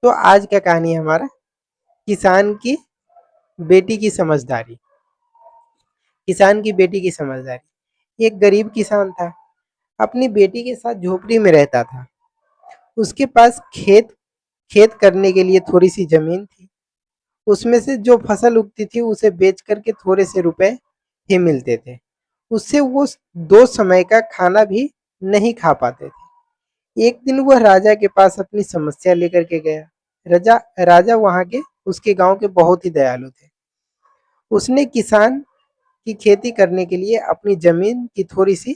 तो आज का कहानी है हमारा किसान की बेटी की समझदारी। किसान की बेटी की समझदारी। एक गरीब किसान था, अपनी बेटी के साथ झोपड़ी में रहता था। उसके पास खेत खेत करने के लिए थोड़ी सी जमीन थी। उसमें से जो फसल उगती थी उसे बेच करके थोड़े से रुपए ही मिलते थे। उससे वो दो समय का खाना भी नहीं खा पाते थे। एक दिन वह राजा के पास अपनी समस्या लेकर के गया। राजा राजा वहां के उसके गांव के बहुत ही दयालु थे। उसने किसान की खेती करने के लिए अपनी जमीन की थोड़ी सी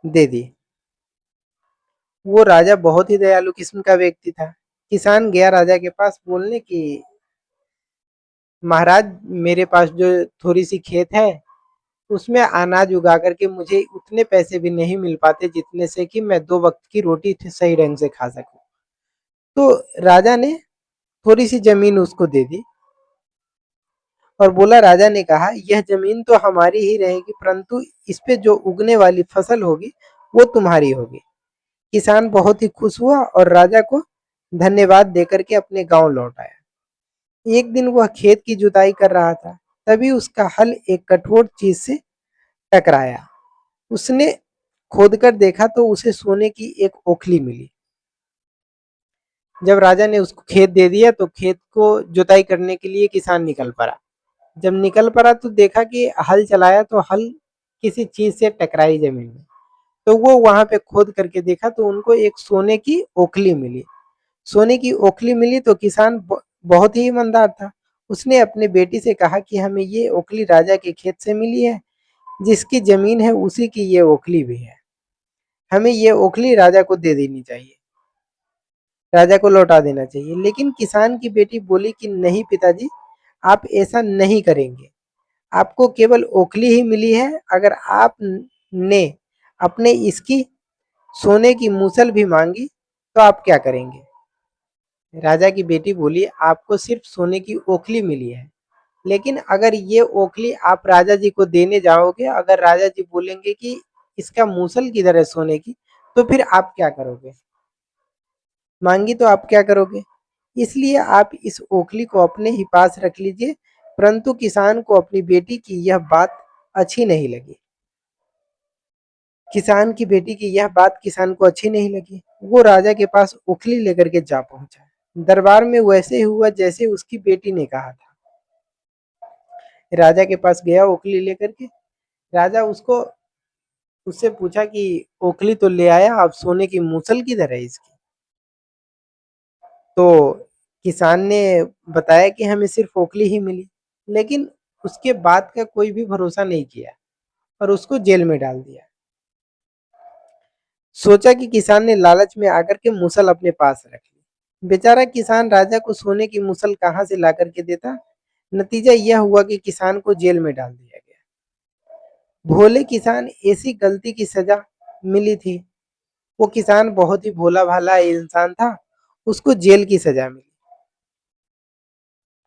दे दी। वो राजा बहुत ही दयालु किस्म का व्यक्ति था। किसान गया राजा के पास बोलने की, महाराज मेरे पास जो थोड़ी सी खेत है उसमें अनाज उगा करके मुझे उतने पैसे भी नहीं मिल पाते जितने से कि मैं दो वक्त की रोटी सही ढंग से खा सकूं। तो राजा ने थोड़ी सी जमीन उसको दे दी और बोला, राजा ने कहा, यह जमीन तो हमारी ही रहेगी परंतु इस पे जो उगने वाली फसल होगी वो तुम्हारी होगी। किसान बहुत ही खुश हुआ और राजा को धन्यवाद देकर के अपने गांव लौट आया। एक दिन वह खेत की जुताई कर रहा था, तभी उसका हल एक कठोर चीज से टकराया। उसने खोदकर देखा तो उसे सोने की एक ओखली मिली। जब राजा ने उसको खेत दे दिया तो खेत को जुताई करने के लिए किसान निकल पड़ा। जब निकल पड़ा तो देखा कि हल चलाया तो हल किसी चीज से टकराई जमीन में। तो वो वहां पे खोद करके देखा तो उनको एक सोने की ओखली मिली। सोने की ओखली मिली तो किसान बहुत ही ईमानदार था। उसने अपने बेटी से कहा कि हमें ये ओखली राजा के खेत से मिली है, जिसकी जमीन है उसी की ये ओखली भी है। हमें ये ओखली राजा को दे देनी चाहिए, राजा को लौटा देना चाहिए। लेकिन किसान की बेटी बोली कि नहीं पिताजी, आप ऐसा नहीं करेंगे। आपको केवल ओखली ही मिली है, अगर आप ने अपने इसकी सोने की मूसल भी मांगी तो आप क्या करेंगे? राजा की बेटी बोली, आपको सिर्फ सोने की ओखली मिली है, लेकिन अगर ये ओखली आप राजा जी को देने जाओगे, अगर राजा जी बोलेंगे कि इसका मूसल किधर है सोने की, तो फिर आप क्या करोगे? मांगी तो आप क्या करोगे? इसलिए आप इस ओखली को अपने ही पास रख लीजिए। परंतु किसान को अपनी बेटी की यह बात अच्छी नहीं लगी। किसान की बेटी की यह बात किसान को अच्छी नहीं लगी। वो राजा के पास ओखली लेकर के जा पहुंचा। दरबार में वैसे ही हुआ जैसे उसकी बेटी ने कहा था। राजा के पास गया ओखली लेकर के। राजा उससे पूछा कि ओखली तो ले आया, अब सोने की मूसल किधर है इसकी? तो किसान ने बताया कि हमें सिर्फ ओखली ही मिली। लेकिन उसके बाद का कोई भी भरोसा नहीं किया और उसको जेल में डाल दिया। सोचा कि किसान ने लालच में आकर के मूसल अपने पास रख ली। बेचारा किसान राजा को सोने की मूसल कहाँ से ला करके देता। नतीजा यह हुआ कि किसान को जेल में डाल दिया गया। भोले किसान ऐसी गलती की सजा मिली थी। वो किसान बहुत ही भोला भाला इंसान था, उसको जेल की सजा मिली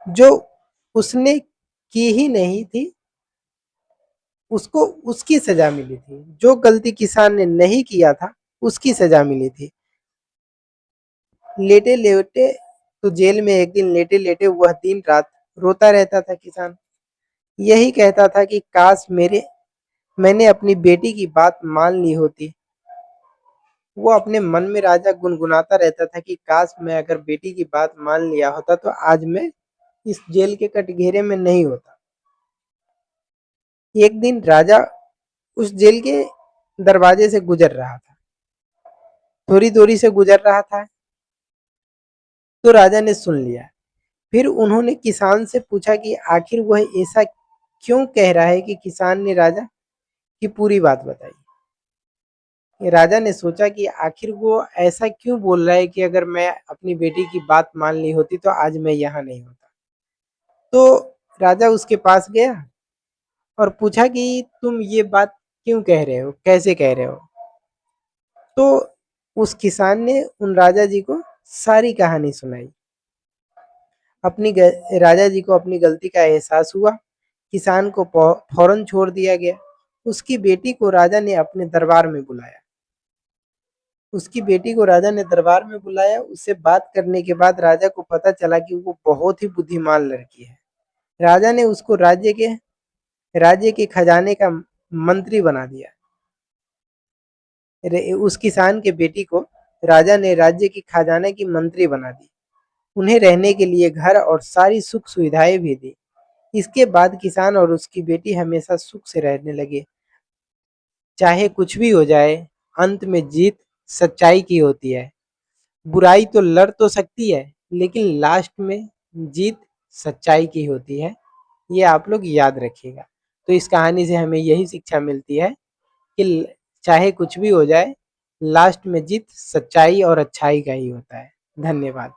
जो उसने की ही नहीं थी। उसको उसकी सजा मिली थी, जो गलती किसान ने नहीं किया था उसकी सजा मिली थी। लेटे लेटे तो जेल में एक दिन लेटे लेटे वह दिन रात रोता रहता था किसान। यही कहता था कि काश मैंने अपनी बेटी की बात मान ली होती। वो अपने मन में राजा गुनगुनाता रहता था कि काश मैं अगर बेटी की बात मान लिया होता तो आज मैं इस जेल के कटघरे में नहीं होता। एक दिन राजा उस जेल के दरवाजे से गुजर रहा था, थोड़ी दूरी से गुजर रहा था। तो राजा ने सुन लिया। फिर उन्होंने किसान से पूछा कि आखिर वह ऐसा क्यों कह रहा है कि किसान ने राजा की पूरी बात बताई। राजा ने सोचा कि आखिर वो ऐसा क्यों बोल रहा है कि अगर मैं अपनी बेटी की बात मान ली होती तो आज मैं यहाँ नहीं होता। तो राजा उसके पास गया और पूछा कि तुम ये बात क्यों कह रहे हो, कैसे कह रहे हो? तो उस किसान ने उन राजा जी को सारी कहानी सुनाई। राजा जी को अपनी गलती का एहसास हुआ। किसान को फौरन छोड़ दिया गया। उसकी बेटी को राजा ने अपने दरबार में बुलाया। उसकी बेटी को राजा ने दरबार में बुलाया। उससे बात करने के बाद राजा को पता चला कि वो बहुत ही बुद्धिमान लड़की है। राजा ने उसको राज्य के खजाने का मंत्री बना दिया। उस किसान के बेटी को राजा ने राज्य की खजाने की मंत्री बना दी। उन्हें रहने के लिए घर और सारी सुख सुविधाएं भी दी। इसके बाद किसान और उसकी बेटी हमेशा सुख से रहने लगे। चाहे कुछ भी हो जाए, अंत में जीत सच्चाई की होती है। बुराई तो लड़ तो सकती है, लेकिन लास्ट में जीत सच्चाई की होती है। ये आप लोग याद रखिएगा। तो इस कहानी से हमें यही शिक्षा मिलती है कि चाहे कुछ भी हो जाए, लास्ट में जीत सच्चाई और अच्छाई का ही होता है। धन्यवाद।